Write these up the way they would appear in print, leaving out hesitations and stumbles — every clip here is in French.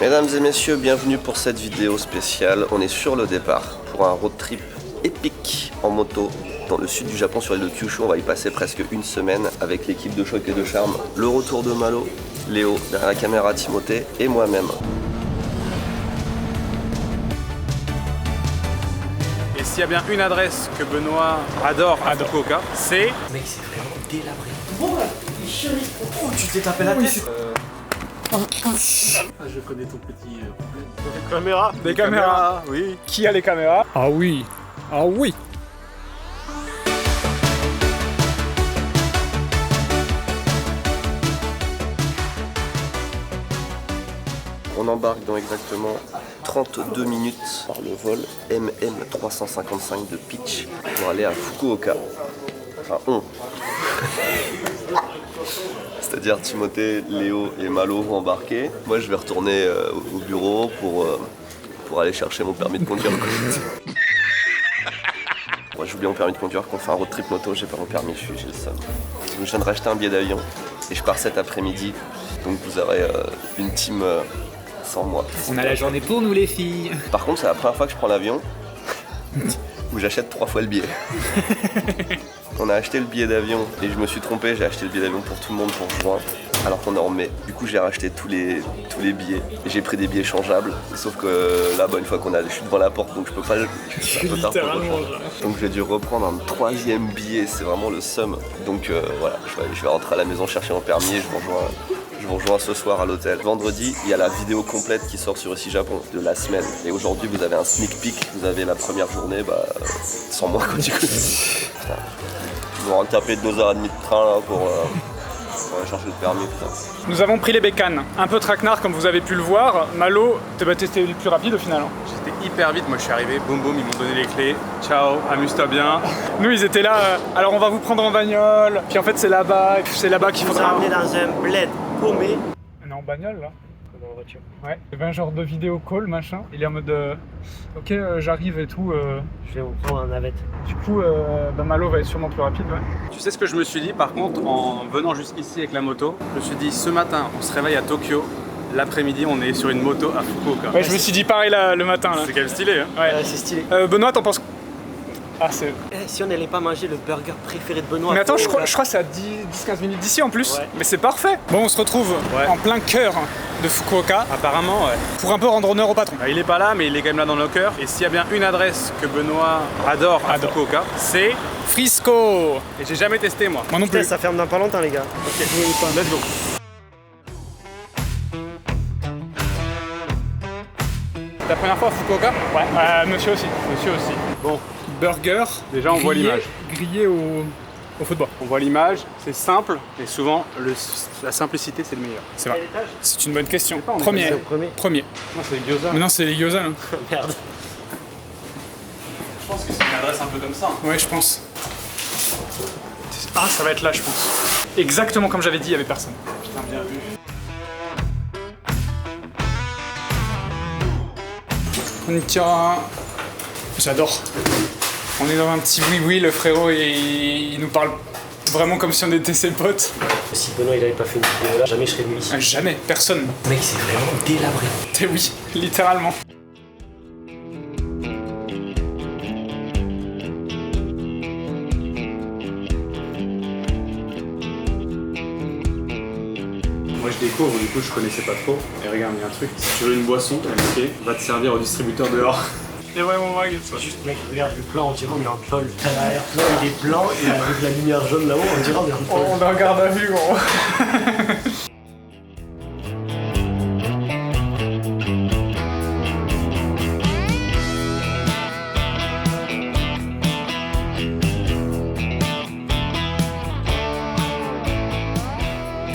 Mesdames et messieurs, bienvenue pour cette vidéo spéciale. On est sur le départ pour un road trip épique en moto dans le sud du Japon sur l'île de Kyushu. On va y passer presque une semaine avec l'équipe de Choc et de Charme, le retour de Malo, Léo, derrière la caméra Timothée et moi-même. Et s'il y a bien une adresse que Benoît adore à Fukuoka, c'est... Mec, c'est vraiment délabré. Bon, chérie, oh, tu t'es tapé la tête. Ah, je connais ton petit problème. Des caméras. Des caméras, oui. Qui a les caméras? Ah oui, ah oui. On embarque dans exactement 32 minutes par le vol MM355 de Peach pour aller à Fukuoka. Enfin, on. C'est-à-dire Timothée, Léo et Malo vont embarquer. Moi, je vais retourner au bureau pour aller chercher mon permis de conduire. Moi, j'ai oublié mon permis de conduire. Quand on fait un road trip moto, j'ai pas mon permis, j'ai le seum. Je viens de racheter un billet d'avion et je pars cet après-midi. Donc vous aurez une team sans moi. On a la journée pour nous les filles. Par contre, c'est la première fois que je prends l'avion où j'achète 3 fois le billet. On a acheté le billet d'avion et je me suis trompé, j'ai acheté le billet d'avion pour tout le monde pour juin, alors qu'on est en mai. Du coup, j'ai racheté tous les billets et j'ai pris des billets changeables. Sauf que là, une fois je suis devant la porte, donc je peux pas. C'est un peu tard pour rechanger. Donc j'ai dû reprendre un 3e billet, c'est vraiment le seum. Donc voilà, je vais rentrer à la maison chercher mon permis et je vous rejoins ce soir à l'hôtel. Vendredi, il y a la vidéo complète qui sort sur Ici Japon de la semaine. Et aujourd'hui, vous avez un sneak peek. Vous avez la première journée, sans moi, quoi, du coup. Putain. Je vais en taper 2h30 de train là, pour aller chercher le permis. Putain. Nous avons pris les bécanes. Un peu traquenard comme vous avez pu le voir. Malo, t'es le plus rapide au final. J'étais hyper vite, moi je suis arrivé, boum boum, ils m'ont donné les clés. Ciao, amuse-toi bien. Nous, ils étaient là. Alors, on va vous prendre en bagnole. Puis en fait, c'est là-bas qu'il On s'est faudra. ramené dans un bled paumé. On est en bagnole là. Dans la voiture. Ouais. Il y avait un genre de vidéo call machin. Il est en mode ok, j'arrive et tout. Je vais vous prendre en navette. Du coup, Malo va être sûrement plus rapide, ouais. Tu sais ce que je me suis dit par contre en venant jusqu'ici avec la moto? Je me suis dit ce matin on se réveille à Tokyo, l'après-midi on est sur une moto à Fukuoka. Ouais, je me suis dit pareil là, le matin là. C'est quand même stylé hein. Ouais. C'est stylé. Benoît, t'en penses? Ah, c'est. Si on n'allait pas manger le burger préféré de Benoît. Mais attends, je Fukuoka. crois que c'est à 10-15 minutes d'ici en plus. Ouais. Mais c'est parfait. Bon, on se retrouve en plein cœur de Fukuoka Apparemment ouais. pour un peu rendre honneur au patron. Il est pas là mais il est quand même là dans nos cœurs. Et s'il y a bien une adresse que Benoît adore à Fukuoka, c'est... Frisco. Et j'ai jamais testé moi. Moi non Putain, plus. ça ferme dans pas longtemps les gars. Ok, let's go. La première fois à Fukuoka? Ouais. Monsieur aussi. Monsieur aussi. Bon, Burger. déjà on voit l'image. Grillé au football. On voit l'image, c'est simple et souvent la simplicité c'est le meilleur. C'est vrai. C'est une bonne question. pas, on est Premier. passé au premier. Premier. Moi c'est les gyoza. Mais non, c'est les gyoza là. Merde. Je pense que c'est une adresse un peu comme ça. Ouais, je pense. Ah, ça va être là, je pense. Exactement comme j'avais dit, il y avait personne. Putain, bien vu. Konnichiwa. J'adore. On est dans un petit oui-oui, le frérot, il nous parle vraiment comme si on était ses potes. Si Benoît il avait pas fait une vidéo là, jamais je serais venu ici. Jamais, personne. Mec, c'est vraiment délabré. Eh oui, littéralement. Moi je découvre, du coup je connaissais pas trop. Et regarde, il y a un truc. Si tu veux une boisson, ok, va te servir au distributeur dehors. C'est vraiment vague ça. Juste mec, regarde le plan, on dirait on est en tôle. L'arrière-plan il est blanc et avec la lumière jaune là-haut, on dirait on est en tôle. On est en garde à vue, gros.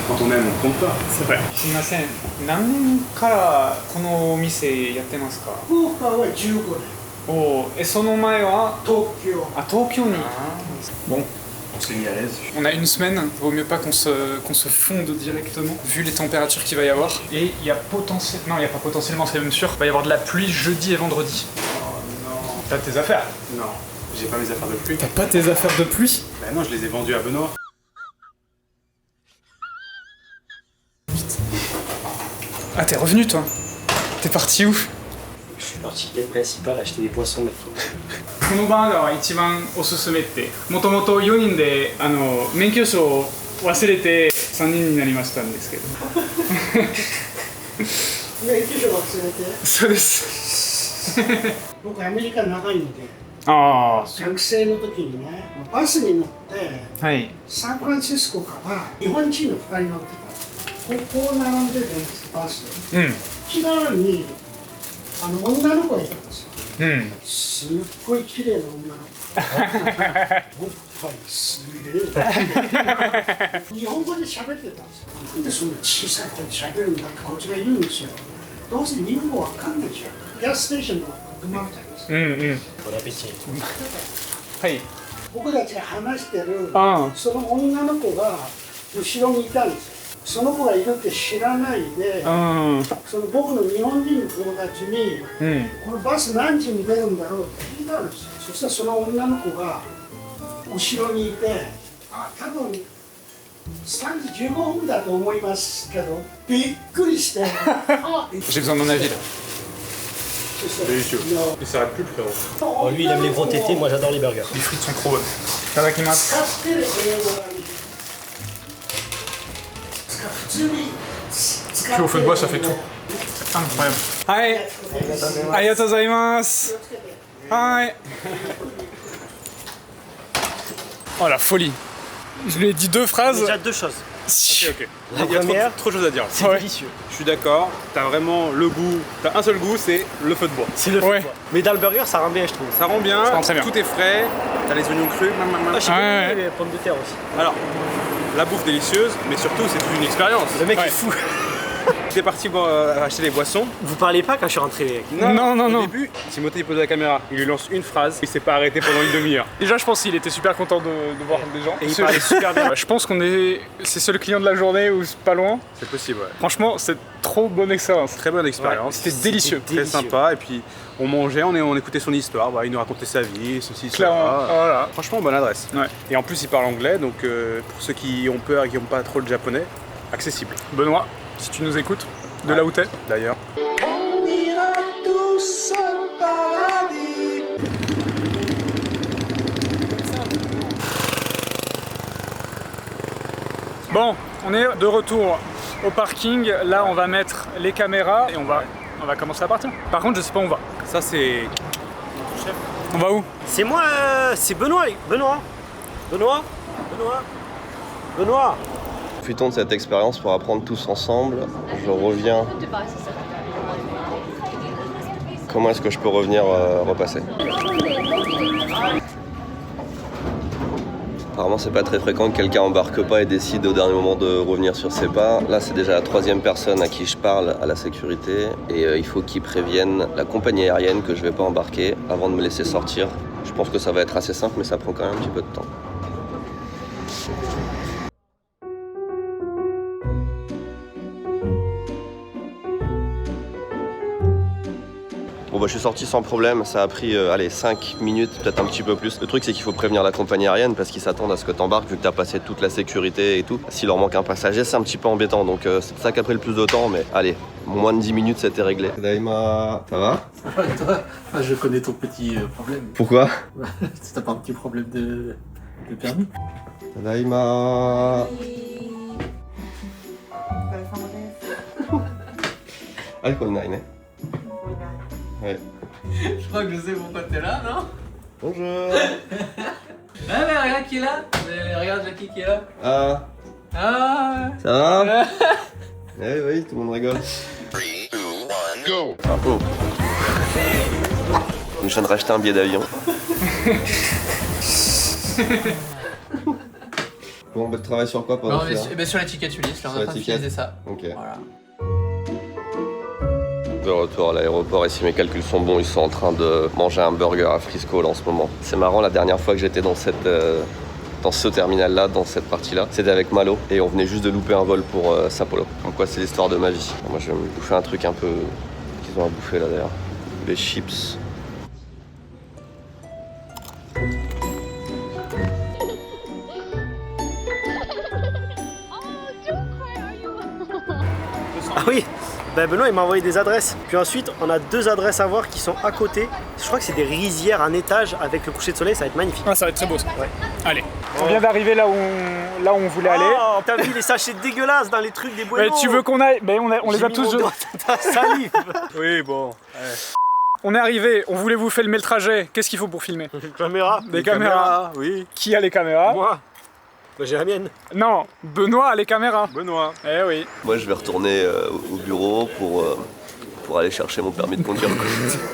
Quand on aime, on compte pas. C'est vrai. すみません。何年からこのお店やってますか？福岡は15年。その前は東京。東京に。Bon, On s'est mis à l'aise. on a une semaine, vaut mieux pas qu'on se fonde directement, vu les températures qu'il va y avoir. Et il y a potentiellement, non il y a pas potentiellement, c'est même sûr, il va y avoir de la pluie jeudi et vendredi. Oh non. T'as tes affaires? Non, j'ai pas mes affaires de pluie. T'as pas tes affaires de pluie? Bah non, je les ai vendues à Benoît. Ah, t'es revenu toi? T'es parti où? Je suis parti quai principal acheter des poissons, mec. このバーガーは一番おすすめって、もともと4人で免許証を忘れて3人になりましたんですけど。免許証忘れて。そうです。僕アメリカ長いので、あ学生の時にね、バスに乗ってあ、はい。サンフランシスコから日本人の2人乗ってた。ここ並んでてバスで。うん。左に女の子がいたんですよ。うん。すっごい綺麗な女の子。おっぱいすげえ。日本語で喋ってたんですよ。なんでそんな小さい声で喋るんだってこっちが言うんですよ。どうせ日本語わかんないじゃん。ギャスステーションの車みたいです。うんうん。ボラペチ。はい。僕たちが話してるあその女の子が後ろにいたんですよ。その子がいるって知らないで、あ。その僕の日本人の友達に、このバス何時に出るんだろうって聞いたんですよ。そしたらその女の子が後ろにいて、多分3時15分だと思いますけど、びっくりして、J'ai besoin d'un avis là. Il s'arrête plus, frérot. Lui, il aime les gros tétés, moi j'adore les burgers. Les frites sont trop bonnes. Tadakimasu. 使ってる英語が普通に使ってる Puis au feu de bois, ça fait tout. Incroyable. Hi. Arigatou gozaimasu. Hi. Oh la folie. Je lui ai dit 2 phrases. Déjà 2 choses. Ok. La Il y a première, trop de choses à dire. c'est Ouais. délicieux. Je suis d'accord, t'as vraiment le goût, t'as un seul goût, c'est le feu de bois. C'est le Ouais. feu, quoi. Mais dans le burger, ça rend bien, je trouve. Ça rend bien, Ça rend très bien. tout est frais, t'as les oignons crus. Ah, j'ai Ouais, bien ouais. aimé les pommes de terre aussi. Alors, la bouffe délicieuse, mais surtout c'est toute une expérience. Le mec Ouais. est fou. T'es parti acheter les boissons. Vous parlez pas quand je suis rentré. Non. Au début, Timothée il pose la caméra, il lui lance une phrase, il s'est pas arrêté pendant une demi-heure. Déjà, je pense qu'il était super content de voir des gens. Et il parlait super bien. Je pense qu'on est ses seuls clients de la journée ou pas loin. C'est possible, ouais. Franchement, c'est trop bonne expérience. Très bonne expérience. C'était délicieux. Très sympa, et puis on mangeait, on écoutait son histoire, voilà, il nous racontait sa vie, ceci, Clairement. cela. Voilà. Franchement, bonne adresse. Ouais. Et en plus, il parle anglais, donc pour ceux qui ont peur et qui n'ont pas trop le japonais, accessible. Benoît, si tu nous écoutes, de là où t'es. D'ailleurs. On ira tous au paradis. Bon, on est de retour au parking. Là, on va mettre les caméras et on va commencer à partir. Par contre, je sais pas où on va. Ça, c'est. On va où? C'est moi, c'est Benoît. Benoît. Profitons de cette expérience pour apprendre tous ensemble. Je reviens. Comment est-ce que je peux revenir repasser? Apparemment, c'est pas très fréquent que quelqu'un embarque pas et décide au dernier moment de revenir sur ses pas. Là, c'est déjà la 3e personne à qui je parle à la sécurité et il faut qu'ils préviennent la compagnie aérienne que je vais pas embarquer avant de me laisser sortir. Je pense que ça va être assez simple, mais ça prend quand même un petit peu de temps. Bon bah je suis sorti sans problème, ça a pris 5 minutes, peut-être un petit peu plus. Le truc c'est qu'il faut prévenir la compagnie aérienne parce qu'ils s'attendent à ce que t'embarques vu que t'as passé toute la sécurité et tout. S'il leur manque un passager c'est un petit peu embêtant donc c'est ça qui a pris le plus de temps mais allez, moins de 10 minutes c'était réglé. Daima, ça va? Toi, je connais ton petit problème. Pourquoi? T'as pas un petit problème de permis? Daima. Alcool 9 né? Ouais. Je crois que je sais pourquoi t'es là, non? Bonjour. Ah mais regarde qui est là. Regarde Jackie qui est là. Ah, Ah. ça va? Oui, tout le monde rigole. 3, 2, 1, go! Ah, oh. Je viens de racheter un billet d'avion. Bon, bah, tu travailles sur quoi pendant Non, ce mais sur l'étiquette Ulysse, là on Sur est en train l'étiquette. d'utiliser ça. Ok. Voilà. De retour à l'aéroport et si mes calculs sont bons, ils sont en train de manger un burger à Frisco là, en ce moment. C'est marrant, la dernière fois que j'étais dans ce terminal-là, dans cette partie-là, c'était avec Malo et on venait juste de louper un vol pour Sao Paulo. Donc quoi, c'est l'histoire de ma vie. Moi, je vais me bouffer un truc un peu qu'ils ont à bouffer là d'ailleurs. Les chips. Ah oui, Ben Benoît il m'a envoyé des adresses. Puis ensuite on a 2 adresses à voir qui sont à côté. Je crois que c'est des rizières en étage avec le coucher de soleil, ça va être magnifique. Ah, ça va être très beau ça. Ouais. Allez. On vient d'arriver là où on voulait aller. Oh, t'as vu les sachets dégueulasses dans les trucs des Mais Buenos. tu veux qu'on aille? Mais on les a tous jetés. Ta salive. Oui, bon. On est arrivé, on voulait vous filmer le trajet. Qu'est-ce qu'il faut pour filmer? Caméra. Des caméras. Oui. Qui a les caméras? Moi. Bah, j'ai la mienne. Non, Benoît a les caméras. Benoît. Eh oui. Moi, je vais retourner au bureau pour aller chercher mon permis de conduire. quoi.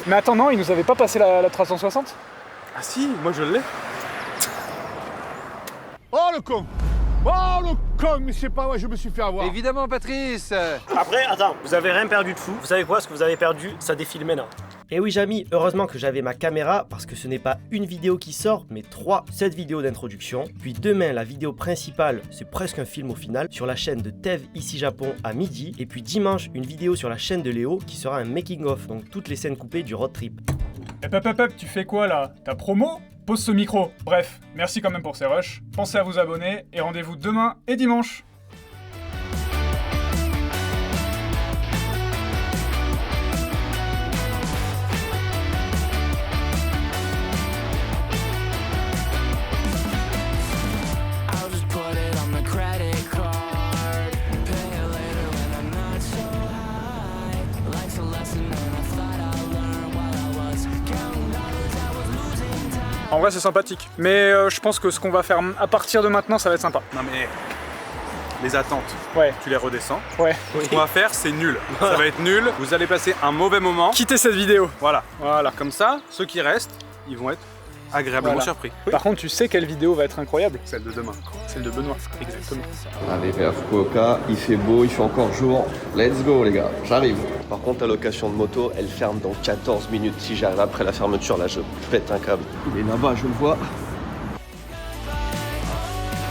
Mais attends, non, il nous avait pas passé la 360? Ah si, moi je l'ai. Oh le con! Oh le con! Mais c'est pas vrai, je me suis fait avoir. Évidemment, Patrice. Après, attends, vous avez rien perdu de fou. Vous savez quoi? Ce que vous avez perdu, ça défile maintenant. Et oui, Jamy, heureusement que j'avais ma caméra parce que ce n'est pas une vidéo qui sort, mais 3, cette vidéo d'introduction. Puis demain, la vidéo principale, c'est presque un film au final, sur la chaîne de Tev ici Japon à midi. Et puis dimanche, une vidéo sur la chaîne de Léo qui sera un making-of, donc toutes les scènes coupées du road trip. Hep, tu fais quoi là? Ta promo? Pose ce micro. Bref, merci quand même pour ces rushs. Pensez à vous abonner et rendez-vous demain et dimanche. En vrai, c'est sympathique. Mais je pense que ce qu'on va faire à partir de maintenant, ça va être sympa. Non mais les attentes, Ouais. tu les redescends. Ouais. Ce qu'on va faire, c'est nul. Ça va être nul. Vous allez passer un mauvais moment. Quittez cette vidéo. Voilà. Voilà. Comme ça, ceux qui restent, ils vont être agréablement Voilà. surpris. Par contre, tu sais quelle vidéo va être incroyable? Celle de demain. Celle de Benoît. Exactement. Arrivé à Fukuoka, il fait beau, il fait encore jour. Let's go les gars, j'arrive. Par contre, la location de moto, elle ferme dans 14 minutes. Si j'arrive après la fermeture, là, je pète un câble. Il est là-bas, je le vois.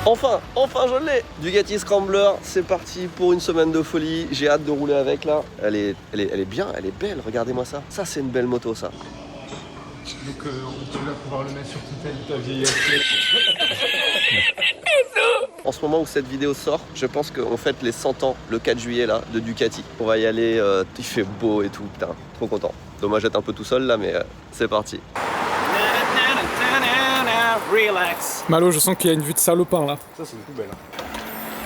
Enfin, je l'ai! Ducati Scrambler, c'est parti pour une semaine de folie. J'ai hâte de rouler avec là. Elle est bien, elle est belle, regardez-moi ça. Ça, c'est une belle moto, ça. Donc, tu vas pouvoir le mettre sur ta vieille En ce moment où cette vidéo sort, je pense qu'on fête les 100 ans le 4 juillet là de Ducati. On va y aller, il fait beau et tout, putain, trop content. Dommage d'être un peu tout seul là, mais c'est parti. Relax. Malo, je sens qu'il y a une vue de salopin là. Ça, c'est une poubelle.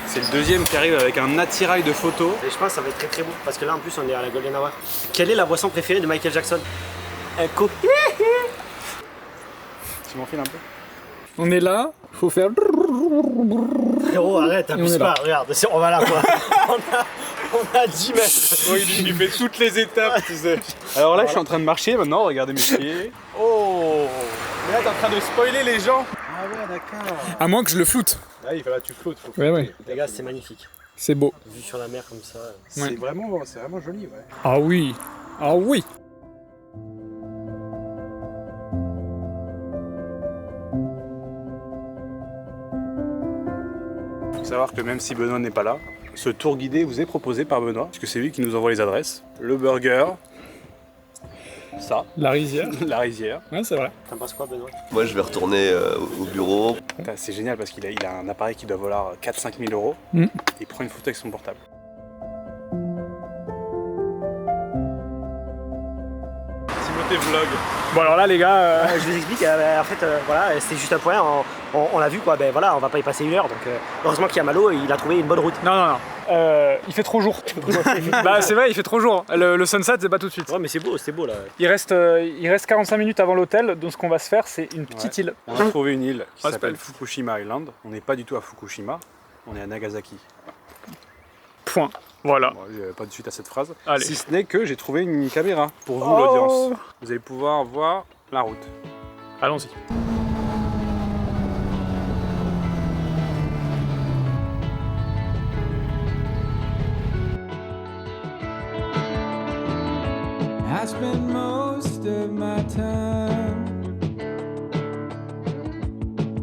C'est le deuxième qui arrive avec un attirail de photos. Et je pense que ça va être très très beau parce que là en plus on est à la Golden Hour. Quelle est la boisson préférée de Michael Jackson? Un co. Tu m'enfiles un peu? On est là, faut faire. Frérot, arrête, Et on abuse est là. pas, regarde, on va là quoi. on a 10 mètres. Oui, il fait toutes les étapes, tu sais. Alors là, je suis en train de marcher maintenant, regardez mes pieds. Oh! Mais là, t'es en train de spoiler les gens. Ah ouais, d'accord. À moins que je le floute. Là, tu flottes. Ouais. Les gars, c'est magnifique. C'est beau. Vue sur la mer comme ça. C'est vraiment joli, ouais. Ah oui. Ah oui. Faut savoir que même si Benoît n'est pas là, ce tour guidé vous est proposé par Benoît, puisque c'est lui qui nous envoie les adresses. Le burger, ça, La rizière. la rizière. Ouais, c'est vrai. T'en penses quoi, Benoît? Moi, je vais retourner au bureau. Putain, c'est génial parce qu'il a un appareil qui doit valoir 4-5 000 euros. Mm. Il prend une photo avec son portable. Timothée Vlog. Bon alors là les gars, Je vous explique, en fait, voilà, c'était juste un point, on l'a vu quoi, ben voilà, on va pas y passer 1 heure, donc heureusement qu'il y a Malo, il a trouvé une bonne route. non. Il fait trop jour. Bah c'est vrai, il fait trop jour. Le sunset c'est pas tout de suite. Ouais, mais c'est beau là. Il reste 45 minutes avant l'hôtel, donc ce qu'on va se faire c'est une petite île. On a trouvé une île qui Ah, s'appelle c'est pas- Fukushima Island. On n'est pas du tout à Fukushima, on est à Nagasaki. Point. Voilà. Bon, pas de suite à cette phrase. Allez. Si ce n'est que j'ai trouvé une caméra pour vous, Oh. l'audience. Vous allez pouvoir voir la route. Allons-y. I spend most of my time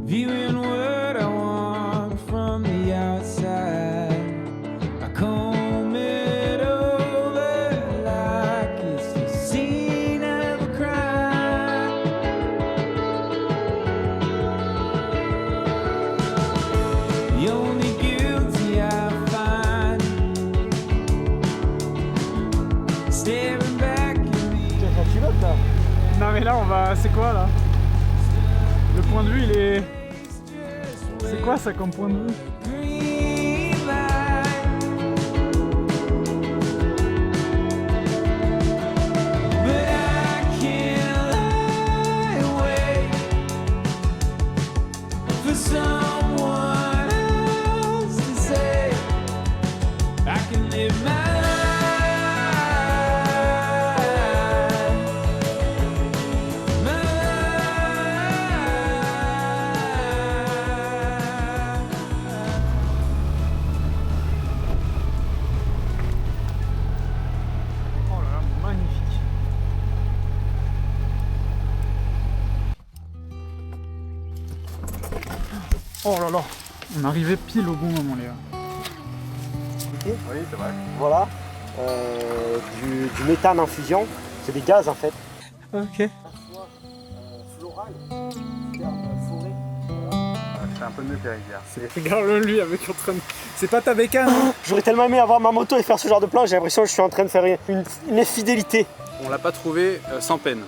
viewing what I want from the outside. I comb it over like it's the scene of a crime. The only guilty I find mais là on va... C'est quoi là? Le point de vue il est... C'est quoi ça comme point de vue? Oh là là, on arrivait pile au bon moment les gars. Oui, c'est vrai. Voilà, du méthane en fusion, c'est des gaz en fait. Ok. Floral, forêt. C'est un peu mieux qu'Arivière. Regarde-le lui avec en train de... C'est pas ta bécane hein? J'aurais tellement aimé avoir ma moto et faire ce genre de plan, j'ai l'impression que je suis en train de faire une infidélité. On l'a pas trouvé sans peine.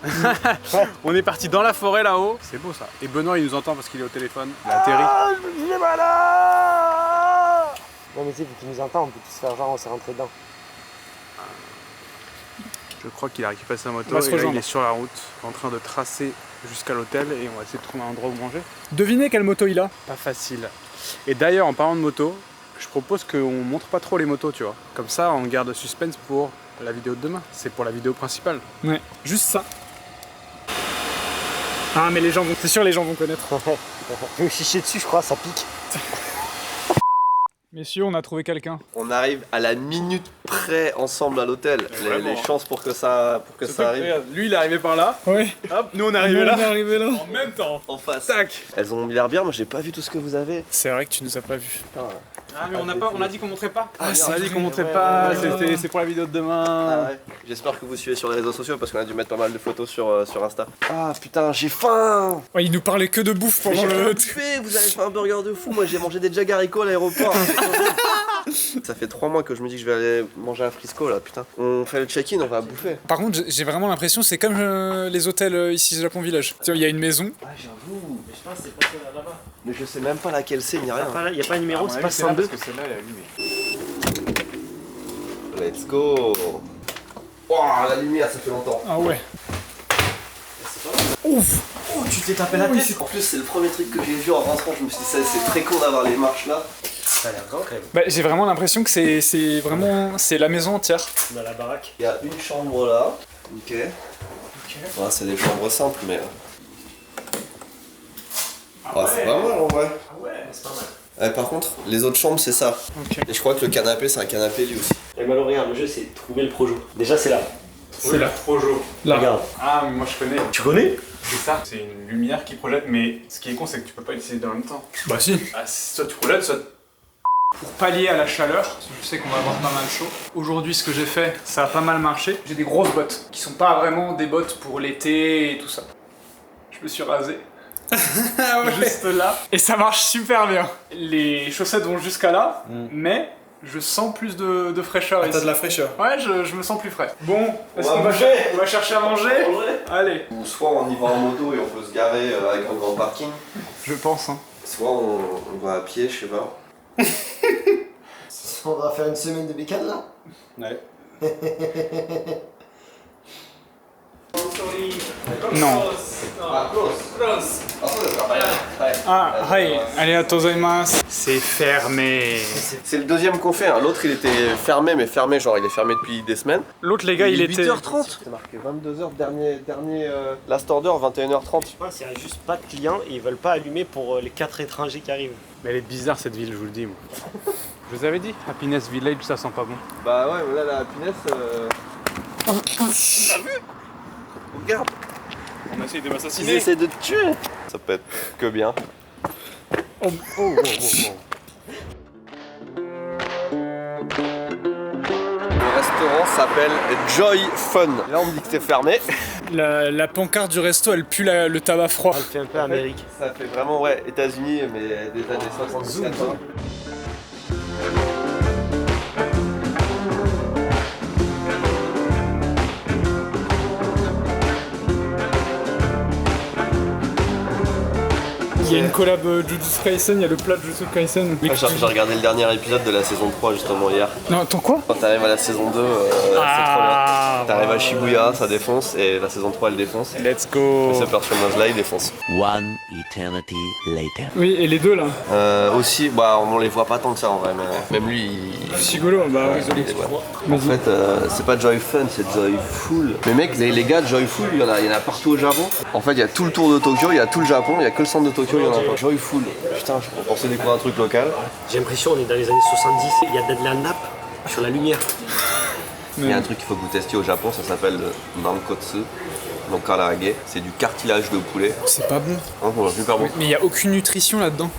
Ouais. On est parti dans la forêt là-haut. C'est beau ça. Et Benoît il nous entend parce qu'il est au téléphone. Il a atterri. Ah, je me suis malade. Non mais tu sais, vu qu'il nous entend, on peut tous faire genre on s'est rentré dedans. Je crois qu'il a récupéré sa moto On va se et là, rejoindre. il est sur la route en train de tracer jusqu'à l'hôtel et on va essayer de trouver un endroit où manger. Devinez quelle moto il a? Pas facile. Et d'ailleurs en parlant de moto, je propose qu'on montre pas trop les motos tu vois. Comme ça on garde suspense pour la vidéo de demain. C'est pour la vidéo principale. Ouais, juste ça. Ah mais les gens vont... C'est sûr les gens vont connaître. Je vais chicher dessus, je crois, ça pique. Messieurs, on a trouvé quelqu'un. On arrive à la minute près ensemble à l'hôtel. Les chances pour que ça arrive. Regarde, lui il est arrivé par là. Oui. Hop, nous on est arrivé là. On est arrivé là. En même temps. En face. Tac. Elles ont mis l'air bien, moi j'ai pas vu tout ce que vous avez. C'est vrai que tu nous as pas vus. Ah mais on a dit qu'on montrait pas. Ah, on c'est a dit vrai. qu'on montrait Ouais, pas. ouais, C'est pour la vidéo de demain. Ah ouais. J'espère que vous suivez sur les réseaux sociaux parce qu'on a dû mettre pas mal de photos sur Insta. Ah putain, j'ai faim. Ouais, il nous parlait que de bouffe pendant J'ai rien le... bouffé, vous avez fait un burger de fou, moi j'ai mangé des Jaggarico à l'aéroport. Ça fait 3 mois que je me dis que je vais aller manger à Frisco là, putain. On fait le check-in, on va bouffer. Par contre, j'ai vraiment l'impression c'est comme les hôtels ici Japon Village. Tu vois, il y a une maison. Ah j'avoue, Mais je pense que c'est pas là-bas. mais je sais même pas laquelle c'est, ni rien. Il n'y a pas un numéro, c'est pas 102. Parce que celle-là elle est allumée. Let's go. Ouah, la lumière, ça fait longtemps. Ah ouais. Ouf. Oh, tu t'es tapé la tête. En plus, c'est le premier truc que j'ai vu en rentrant. Je me suis dit, c'est très con d'avoir les marches là. Ça a l'air grand quand même. Bah, j'ai vraiment l'impression que c'est vraiment... C'est la maison entière. Dans la baraque. Il y a une chambre là. Ok. Ouais, c'est des chambres simples, mais. Ah, c'est pas mal en vrai. Ah ouais, c'est pas mal. Ouais, par contre, les autres chambres, c'est ça. Ok. Et je crois que le canapé, c'est un canapé lui aussi. Et maintenant, regarde, le jeu c'est trouver le projo. Déjà, c'est là. C'est là. Projo. Là. Regarde. Ah mais moi je connais. Tu connais? C'est ça. C'est une lumière qui projette, mais ce qui est con c'est que tu peux pas l'utiliser en même temps. Bah si. Ah, soit tu projettes, soit. Pour pallier à la chaleur, parce que je sais qu'on va avoir pas mal chaud. Aujourd'hui, ce que j'ai fait, ça a pas mal marché. J'ai des grosses bottes, qui sont pas vraiment des bottes pour l'été et tout ça. Je me suis rasé. Juste là. Et ça marche super bien. Les chaussettes vont jusqu'à là, mais je sens plus de fraîcheur ici. T'as de la fraîcheur. Ouais, je me sens plus frais. Bon, est-ce On va qu'on va, manger. on va chercher à manger? Allez. Ou soit on y va en moto et on peut se garer avec un grand parking. Je pense, hein. Soit on va à pied, je sais pas. On va faire une semaine de bécane là? Ouais. Non. Ah, hi, arigatou gozaimasu. C'est fermé. C'est le deuxième qu'on fait, hein. L'autre il était fermé, mais fermé, genre il est fermé depuis des semaines. L'autre, les gars, il était... 8h30. C'est marqué 22h, dernier last order, 21h30. Je pense qu'il n'y a juste pas de clients et ils veulent pas allumer pour les 4 étrangers qui arrivent. Mais elle est bizarre cette ville, je vous le dis moi. Je vous avais dit, Happiness Village ça sent pas bon. Bah ouais, mais là la happiness. T'as vu? Regarde, On essaye de ils m'assassiner. essaient de te tuer. Ça peut être que bien. Le restaurant s'appelle Joy Fun. Là on me dit que c'est fermé. La pancarte du resto, elle pue le tabac froid. Elle fait un peu Amérique. Ça fait vraiment ouais États-Unis mais des années 70 80. Il y a une collab Jujutsu Kaisen, il y a le plat de Jujutsu Kaisen. J'ai regardé le dernier épisode de la saison 3 justement hier. Non, attends quoi? Quand t'arrives à la saison 2, c'est trop bien. T'arrives à Shibuya, ça défonce, et la saison 3 elle défonce. Let's go. Et ce personnage là il défonce. One eternity later. Oui, et les deux là. Aussi, bah on les voit pas tant que ça en vrai, mais même lui il... Shigolo, bah désolé. En fait, c'est pas Joyful, c'est Joyful. Mais mec, les gars de Joyful, il y en a partout au Japon. En fait, il y a tout le tour de Tokyo, il y a tout le Japon, il y a que le centre de Tokyo, il y en a pas. Joyful. Putain, je pensais découvrir un truc local. J'ai l'impression qu'on est dans les années 70, il y a de la nappe sur la lumière. Il y a un truc qu'il faut que vous testiez au Japon, ça s'appelle le Nankotsu. Donc karage, c'est du cartilage de poulet. C'est pas bon. Oh, super bon. Mais il y a aucune nutrition là-dedans.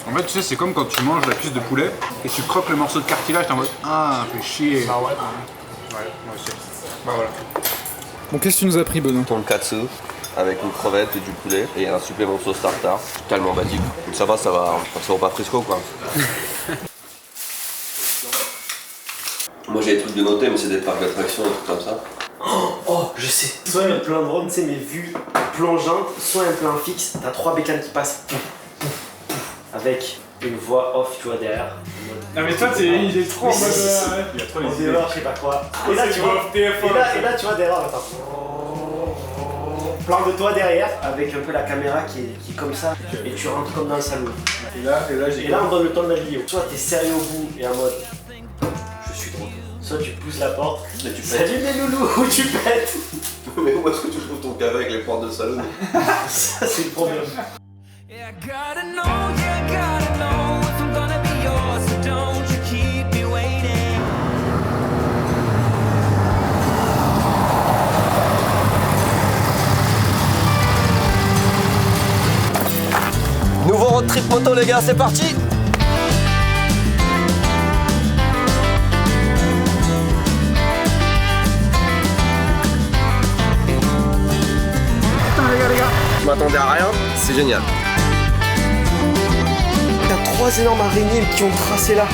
En fait, tu sais, c'est comme quand tu manges la cuisse de poulet et tu croques le morceau de cartilage, t'es en mode ah, fait chier. Bah ouais. Ouais, moi aussi. Bah voilà. Bon, qu'est-ce que tu nous as pris, Benoît? Tonkatsu avec une crevette et du poulet et un supplément de sauce tartare. Tellement basique. Donc ça va, ça vaut pas frisco quoi. Moi j'ai des trucs de noter, mais c'est des parcs d'attractions et tout comme ça. Oh, je sais. Soit un plan drone, tu sais, mais vue plongeante, soit un plan fixe, t'as 3 bécanes qui passent. Avec une voix off, tu vois, derrière. Ah mais toi, il est trop en mode... Il y a trop les idées. Je sais pas quoi. Et là, tu vois, et là, tu vois, derrière, attends. Plan de toi derrière, avec un peu la caméra qui est comme ça, et tu rentres comme dans le salon. Et là, on donne le temps de la vidéo. Soit t'es sérieux au bout et en mode... Je suis trop. Soit tu pousses la porte, et tu pètes. Salut les loulous, ou tu pètes. Mais où est-ce que tu trouves ton café avec les portes de salon? Ça, c'est le problème. Nouveau road trip moto les gars, c'est parti! Je m'attendais à rien, c'est génial. T'as 3 énormes araignées qui ont tracé là.